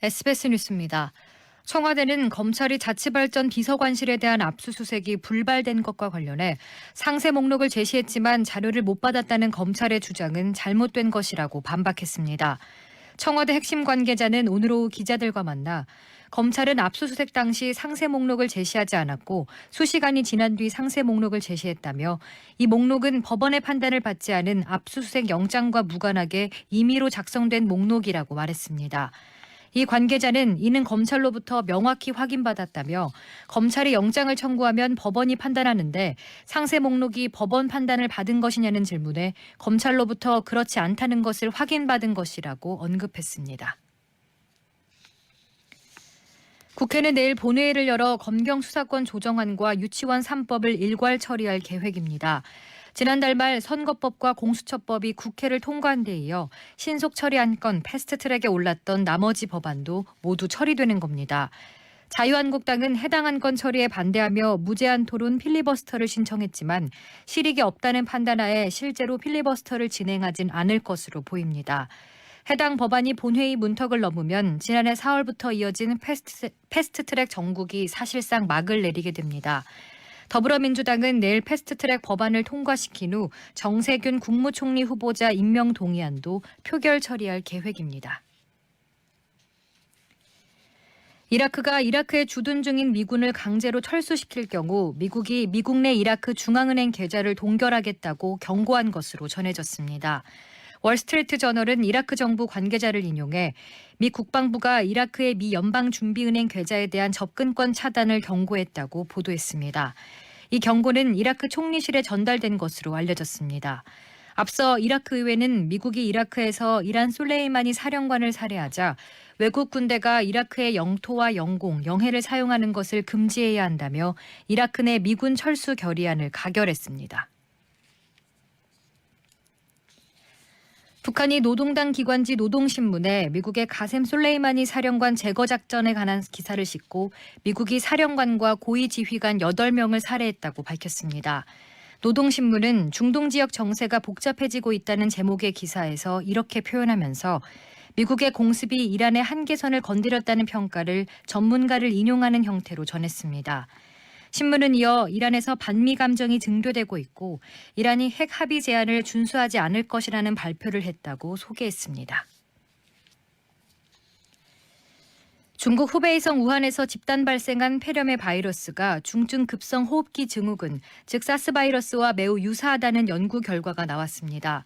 SBS 뉴스입니다. 청와대는 검찰이 자치발전 비서관실에 대한 압수수색이 불발된 것과 관련해 상세 목록을 제시했지만 자료를 못 받았다는 검찰의 주장은 잘못된 것이라고 반박했습니다. 청와대 핵심 관계자는 오늘 오후 기자들과 만나 검찰은 압수수색 당시 상세 목록을 제시하지 않았고 수시간이 지난 뒤 상세 목록을 제시했다며 이 목록은 법원의 판단을 받지 않은 압수수색 영장과 무관하게 임의로 작성된 목록이라고 말했습니다. 이 관계자는 이는 검찰로부터 명확히 확인받았다며 검찰이 영장을 청구하면 법원이 판단하는데 상세 목록이 법원 판단을 받은 것이냐는 질문에 검찰로부터 그렇지 않다는 것을 확인받은 것이라고 언급했습니다. 국회는 내일 본회의를 열어 검경 수사권 조정안과 유치원 3법을 일괄 처리할 계획입니다. 지난달 말 선거법과 공수처법이 국회를 통과한 데 이어 신속 처리 안건 패스트트랙에 올랐던 나머지 법안도 모두 처리되는 겁니다. 자유한국당은 해당 안건 처리에 반대하며 무제한 토론 필리버스터를 신청했지만 실익이 없다는 판단하에 실제로 필리버스터를 진행하진 않을 것으로 보입니다. 해당 법안이 본회의 문턱을 넘으면 지난해 4월부터 이어진 패스트트랙 정국이 사실상 막을 내리게 됩니다. 더불어민주당은 내일 패스트트랙 법안을 통과시킨 후 정세균 국무총리 후보자 임명 동의안도 표결 처리할 계획입니다. 이라크가 이라크에 주둔 중인 미군을 강제로 철수시킬 경우 미국이 미국 내 이라크 중앙은행 계좌를 동결하겠다고 경고한 것으로 전해졌습니다. 월스트리트 저널은 이라크 정부 관계자를 인용해 미 국방부가 이라크의 미 연방준비은행 계좌에 대한 접근권 차단을 경고했다고 보도했습니다. 이 경고는 이라크 총리실에 전달된 것으로 알려졌습니다. 앞서 이라크 의회는 미국이 이라크에서 이란 솔레이마니 사령관을 살해하자 외국 군대가 이라크의 영토와 영공, 영해를 사용하는 것을 금지해야 한다며 이라크 내 미군 철수 결의안을 가결했습니다. 북한이 노동당 기관지 노동신문에 미국의 가셈 솔레이마니 사령관 제거 작전에 관한 기사를 싣고 미국이 사령관과 고위 지휘관 8명을 살해했다고 밝혔습니다. 노동신문은 중동 지역 정세가 복잡해지고 있다는 제목의 기사에서 이렇게 표현하면서 미국의 공습이 이란의 한계선을 건드렸다는 평가를 전문가를 인용하는 형태로 전했습니다. 신문은 이어 이란에서 반미 감정이 증대되고 있고 이란이 핵 합의 제안을 준수하지 않을 것이라는 발표를 했다고 소개했습니다. 중국 후베이성 우한에서 집단 발생한 폐렴의 바이러스가 중증 급성 호흡기 증후군, 즉 사스 바이러스와 매우 유사하다는 연구 결과가 나왔습니다.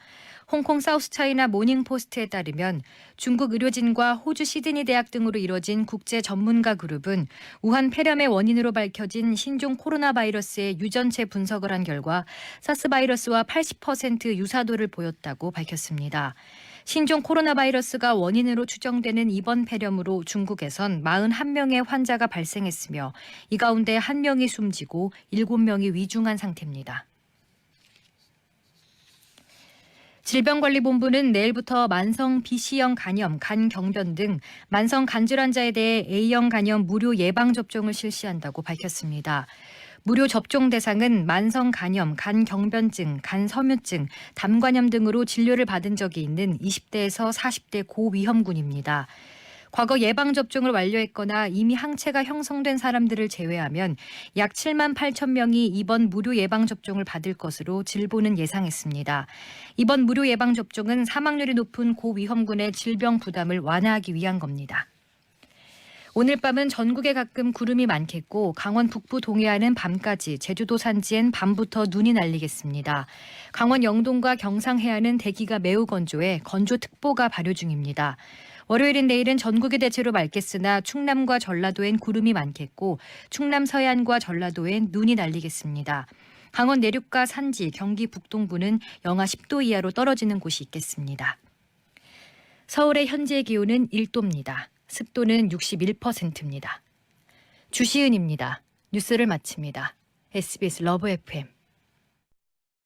홍콩 사우스차이나 모닝포스트에 따르면 중국 의료진과 호주 시드니 대학 등으로 이뤄진 국제 전문가 그룹은 우한 폐렴의 원인으로 밝혀진 신종 코로나 바이러스의 유전체 분석을 한 결과 사스 바이러스와 80% 유사도를 보였다고 밝혔습니다. 신종 코로나 바이러스가 원인으로 추정되는 이번 폐렴으로 중국에선 41명의 환자가 발생했으며 이 가운데 1명이 숨지고 7명이 위중한 상태입니다. 질병관리본부는 내일부터 만성 BC형 간염, 간경변 등 만성 간질환자에 대해 A형 간염 무료 예방접종을 실시한다고 밝혔습니다. 무료 접종 대상은 만성 간염, 간경변증, 간섬유증, 담관염 등으로 진료를 받은 적이 있는 20대에서 40대 고위험군입니다. 과거 예방접종을 완료했거나 이미 항체가 형성된 사람들을 제외하면 약 7만 8천 명이 이번 무료 예방접종을 받을 것으로 질보는 예상했습니다. 이번 무료 예방접종은 사망률이 높은 고위험군의 질병 부담을 완화하기 위한 겁니다. 오늘 밤은 전국에 가끔 구름이 많겠고 강원 북부 동해안은 밤까지, 제주도 산지엔 밤부터 눈이 날리겠습니다. 강원 영동과 경상 해안은 대기가 매우 건조해 건조특보가 발효 중입니다. 월요일인 내일은 전국이 대체로 맑겠으나 충남과 전라도엔 구름이 많겠고 충남 서해안과 전라도엔 눈이 날리겠습니다. 강원 내륙과 산지, 경기 북동부는 영하 10도 이하로 떨어지는 곳이 있겠습니다. 서울의 현재 기온은 1도입니다. 습도는 61%입니다. 주시은입니다. 뉴스를 마칩니다. SBS 러브 FM